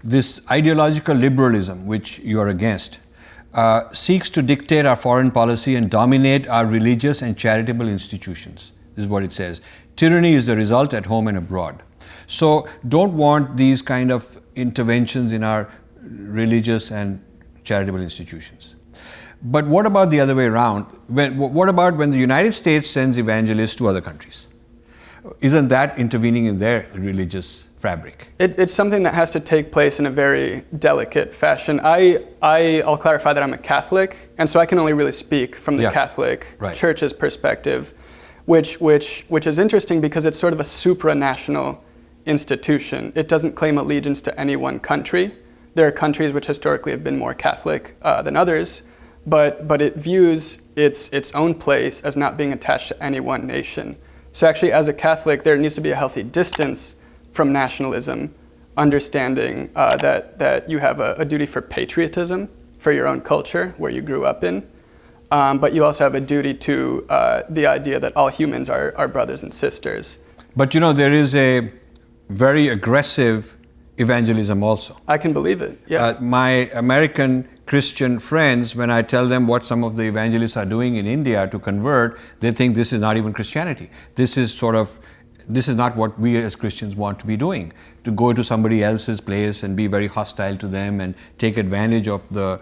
this ideological liberalism, which you are against, seeks to dictate our foreign policy and dominate our religious and charitable institutions. This is what it says. Tyranny is the result at home and abroad. So don't want these kind of interventions in our religious and charitable institutions. But what about the other way around? What about when the United States sends evangelists to other countries? Isn't that intervening in their religious fabric? It's something that has to take place in a very delicate fashion. I'll clarify that I'm a Catholic, and so I can only really speak from the Catholic Church's perspective, which is interesting because it's sort of a supranational institution. It doesn't claim allegiance to any one country. There are countries which historically have been more Catholic than others, but it views its own place as not being attached to any one nation. So actually, as a Catholic, there needs to be a healthy distance from nationalism, understanding that you have a duty for patriotism for your own culture, where you grew up in, but you also have a duty to the idea that all humans are brothers and sisters. But there is a very aggressive evangelism also. I can believe it, yeah. My American Christian friends, when I tell them what some of the evangelists are doing in India to convert, they think this is not even Christianity. This is not what we as Christians want to be doing, to go to somebody else's place and be very hostile to them and take advantage of the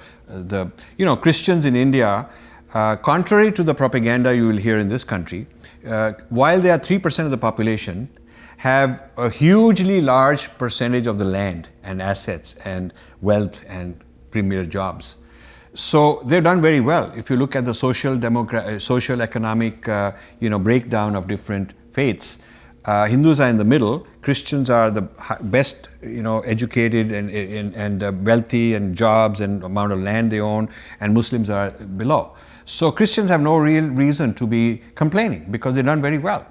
Christians in India, contrary to the propaganda you will hear in this country, while they are 3% of the population, have a hugely large percentage of the land and assets and wealth and premier jobs. So they've done very well. If you look at the social economic breakdown of different faiths, Hindus are in the middle, Christians are the best educated and wealthy and jobs and amount of land they own, and Muslims are below. So Christians have no real reason to be complaining because they've done very well.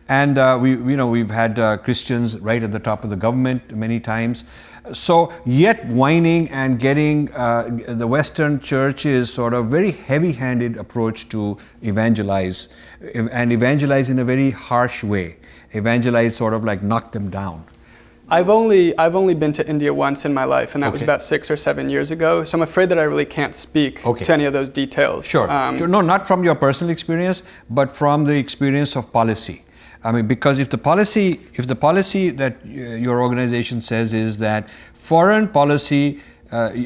And we've had Christians right at the top of the government many times. So yet whining and getting the Western church's sort of very heavy-handed approach to evangelize, and evangelize in a very harsh way. Evangelize sort of like knock them down. I've only been to India once in my life, and that was about 6 or 7 years ago. So I'm afraid that I really can't speak to any of those details. Sure. No, not from your personal experience, but from the experience of policy. I mean, because if the policy that your organization says is that foreign policy,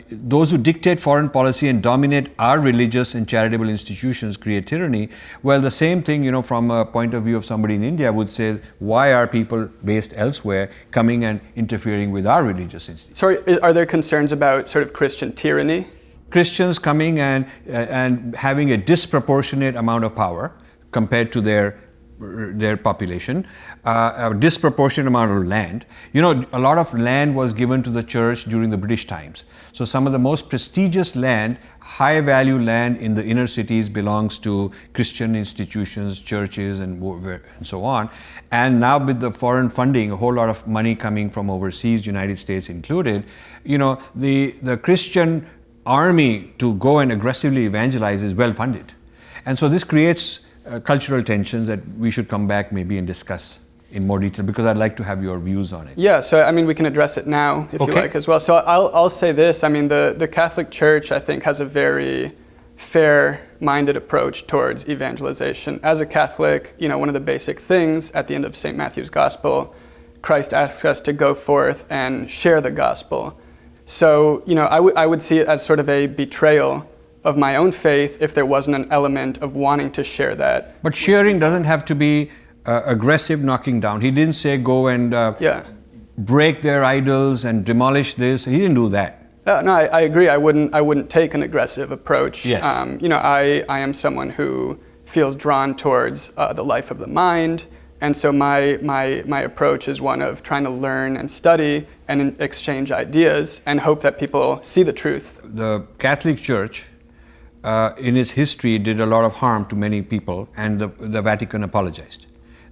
those who dictate foreign policy and dominate our religious and charitable institutions create tyranny, well, the same thing, from a point of view of somebody in India would say, why are people based elsewhere coming and interfering with our religious institutions? Sorry, are there concerns about sort of Christian tyranny? Christians coming and having a disproportionate amount of power compared to their population, a disproportionate amount of land. A lot of land was given to the church during the British times. So some of the most prestigious land, high value land in the inner cities belongs to Christian institutions, churches, and so on. And now with the foreign funding, a whole lot of money coming from overseas, United States included, the Christian army to go and aggressively evangelize is well funded. And so this creates cultural tensions that we should come back maybe and discuss in more detail, because I'd like to have your views on it. Yeah, so I mean, we can address it now if you like as well. So I'll say this, I mean, the Catholic Church, I think, has a very fair-minded approach towards evangelization. As a Catholic, one of the basic things at the end of St. Matthew's Gospel, Christ asks us to go forth and share the gospel. So, I would see it as sort of a betrayal of my own faith if there wasn't an element of wanting to share that. But sharing doesn't have to be aggressive knocking down. He didn't say go and break their idols and demolish this. He didn't do that. No, I agree. I wouldn't take an aggressive approach. Yes. I am someone who feels drawn towards the life of the mind, and so my approach is one of trying to learn and study and exchange ideas and hope that people see the truth. The Catholic Church in its history did a lot of harm to many people, and the Vatican apologized.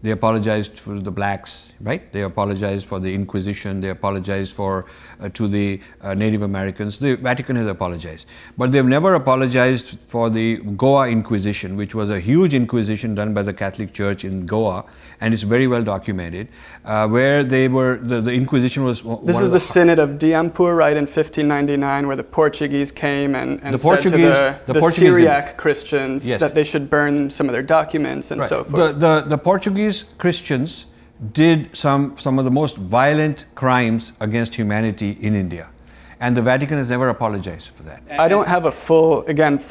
They apologized for the blacks, right? They apologized for the Inquisition. They apologized to the Native Americans. The Vatican has apologized. But they've never apologized for the Goa Inquisition, which was a huge inquisition done by the Catholic Church in Goa, and it's very well documented, where they were, the Inquisition was This is the Synod of Diampur, right, in 1599, where the Portuguese came and said to the Syriac Christians that they should burn some of their documents and so forth. The Portuguese Christians did some of the most violent crimes against humanity in India. And the Vatican has never apologized for that. I don't have a full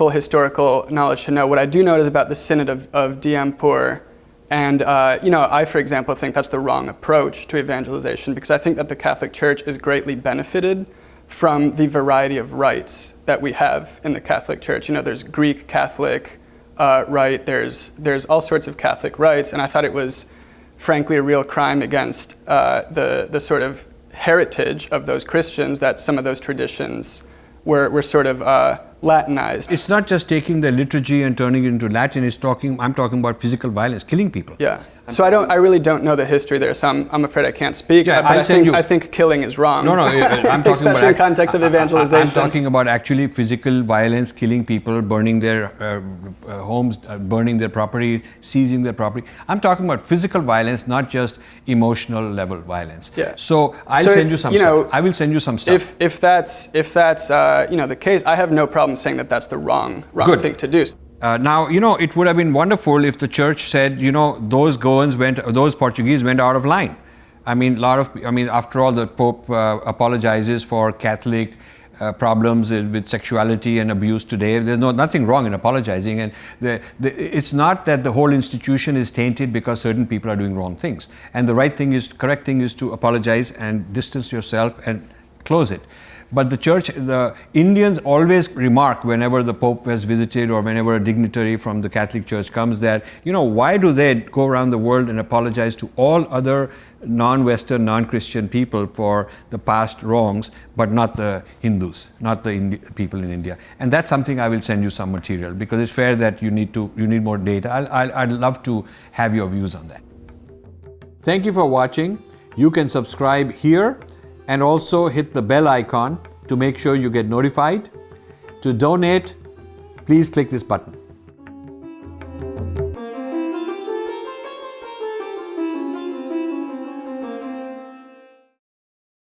historical knowledge to know. What I do know is about the Synod of Diampur. And, I, for example, think that's the wrong approach to evangelization, because I think that the Catholic Church is greatly benefited from the variety of rites that we have in the Catholic Church. There's Greek Catholic rite, there's all sorts of Catholic rites, and I thought it was, frankly, a real crime against the sort of heritage of those Christians that some of those traditions were sort of Latinized. It's not just taking the liturgy and turning it into Latin. I'm talking about physical violence, killing people. Yeah. So I really don't know the history there. So I'm afraid I can't speak. Yeah, but I think killing is wrong. No, I'm talking especially in context of evangelization. I'm talking about actually physical violence, killing people, burning their homes, burning their property, seizing their property. I'm talking about physical violence, not just emotional level violence. Yeah. So I'll send you some stuff. I will send you some stuff. If that's the case, I have no problem saying that that's the wrong thing to do. Now, it would have been wonderful if the church said, those Portuguese went out of line. After all, the Pope apologizes for Catholic problems with sexuality and abuse today. There's nothing wrong in apologizing, and it's not that the whole institution is tainted because certain people are doing wrong things. And the correct thing is to apologize and distance yourself and close it. But the Indians always remark whenever the Pope has visited or whenever a dignitary from the Catholic Church comes that, why do they go around the world and apologize to all other non-Western, non-Christian people for the past wrongs, but not the Hindus, not the people in India? And that's something I will send you some material, because it's fair that you need more data. I'd love to have your views on that. Thank you for watching. You can subscribe here and also hit the bell icon to make sure you get notified. To donate, please click this button.